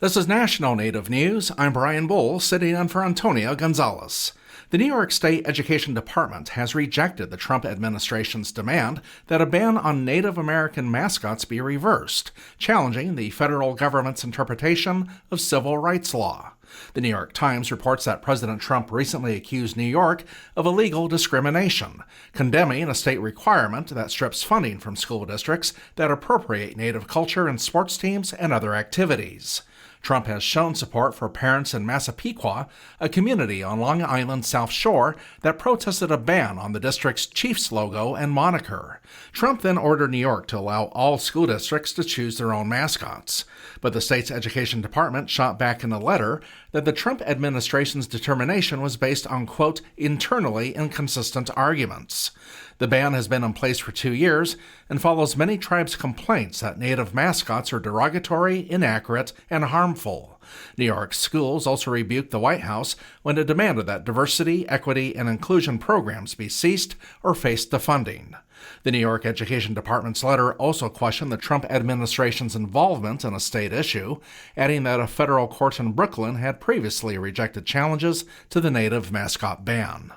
This is National Native News. I'm Brian Bull, sitting in for Antonio Gonzalez. The New York State Education Department has rejected the Trump administration's demand that a ban on Native American mascots be reversed, challenging the federal government's interpretation of civil rights law. The New York Times reports that President Trump recently accused New York of illegal discrimination, condemning a state requirement that strips funding from school districts that appropriate Native culture in sports teams and other activities. Trump has shown support for parents in Massapequa, a community on Long Island's South Shore that protested a ban on the district's Chiefs logo and moniker. Trump then ordered New York to allow all school districts to choose their own mascots. But the state's education department shot back in a letter that the Trump administration's determination was based on, quote, internally inconsistent arguments. The ban has been in place for 2 years and follows many tribes' complaints that Native mascots are derogatory, inaccurate, and harmful. New York schools also rebuked the White House when it demanded that diversity, equity, and inclusion programs be ceased or face defunding. The New York Education Department's letter also questioned the Trump administration's involvement in a state issue, adding that a federal court in Brooklyn had previously rejected challenges to the Native mascot ban.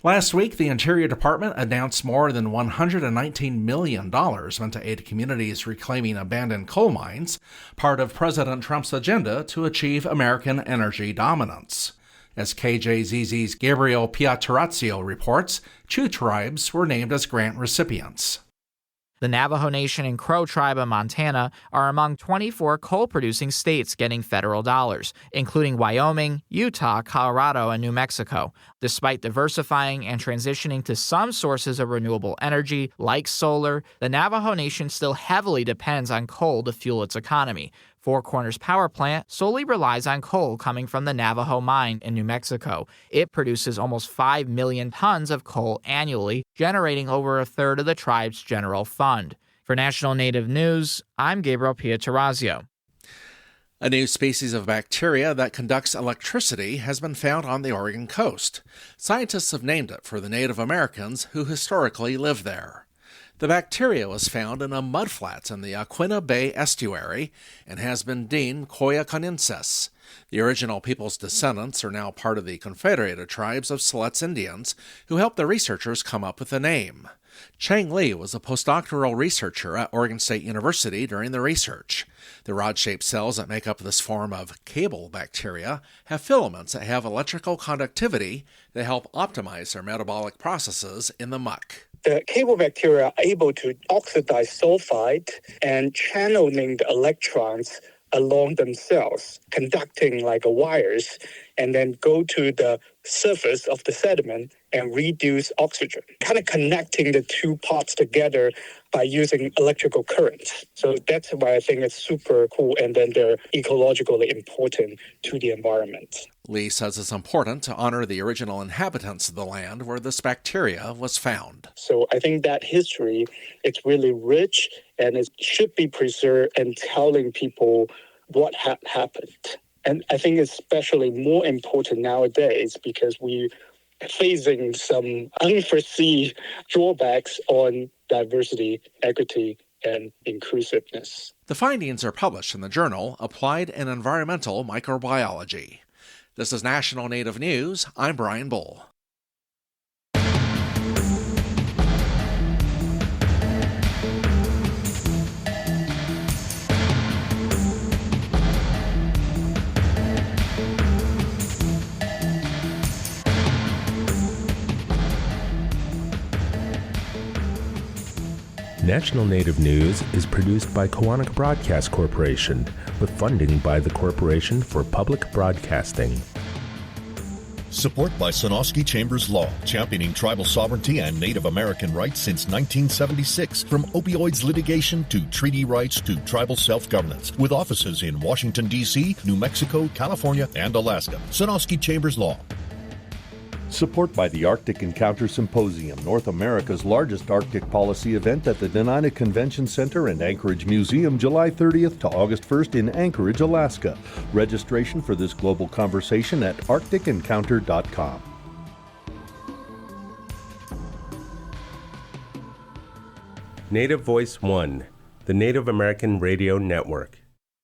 Last week, the Interior Department announced more than $119 million meant to aid communities reclaiming abandoned coal mines, part of President Trump's agenda to achieve American energy dominance. As KJZZ's Gabriel Piatarazzo reports, 2 tribes were named as grant recipients. The Navajo Nation and Crow Tribe of Montana are among 24 coal-producing states getting federal dollars, including Wyoming, Utah, Colorado, and New Mexico. Despite diversifying and transitioning to some sources of renewable energy, like solar, the Navajo Nation still heavily depends on coal to fuel its economy. Four Corners Power Plant solely relies on coal coming from the Navajo mine in New Mexico. It produces almost 5 million tons of coal annually, generating over a third of the tribe's general fund. For National Native News, I'm Gabriel Piatarazzo. A new species of bacteria that conducts electricity has been found on the Oregon coast. Scientists have named it for the Native Americans who historically lived there. The bacteria was found in a mudflat in the Aquinnah Bay estuary and has been deemed Koyakonensis. The original people's descendants are now part of the Confederated Tribes of Siletz Indians, who helped the researchers come up with the name. Chang Lee was a postdoctoral researcher at Oregon State University during the research. The rod-shaped cells that make up this form of cable bacteria have filaments that have electrical conductivity that help optimize their metabolic processes in the muck. The cable bacteria are able to oxidize sulfide and channeling the electrons along themselves, conducting like wires, and then go to the surface of the sediment and reduce oxygen, kind of connecting the two parts together by using electrical currents. So that's why I think it's super cool, and then they're ecologically important to the environment. Lee says it's important to honor the original inhabitants of the land where this bacteria was found. So I think that history, it's really rich, and it should be preserved and telling people what happened. And I think it's especially more important nowadays because we're facing some unforeseen drawbacks on diversity, equity, and inclusiveness. The findings are published in the journal Applied and Environmental Microbiology. This is National Native News. I'm Brian Bull. National Native News is produced by Koahnic Broadcast Corporation with funding by the Corporation for Public Broadcasting. Support by Sonosky Chambers Law, championing tribal sovereignty and Native American rights since 1976. From opioids litigation to treaty rights to tribal self-governance. With offices in Washington, D.C., New Mexico, California, and Alaska. Sonosky Chambers Law. Support by the Arctic Encounter Symposium, North America's largest Arctic policy event at the Dena'ina Convention Center and Anchorage Museum, July 30th to August 1st in Anchorage, Alaska. Registration for this global conversation at arcticencounter.com. Native Voice One, the Native American Radio Network.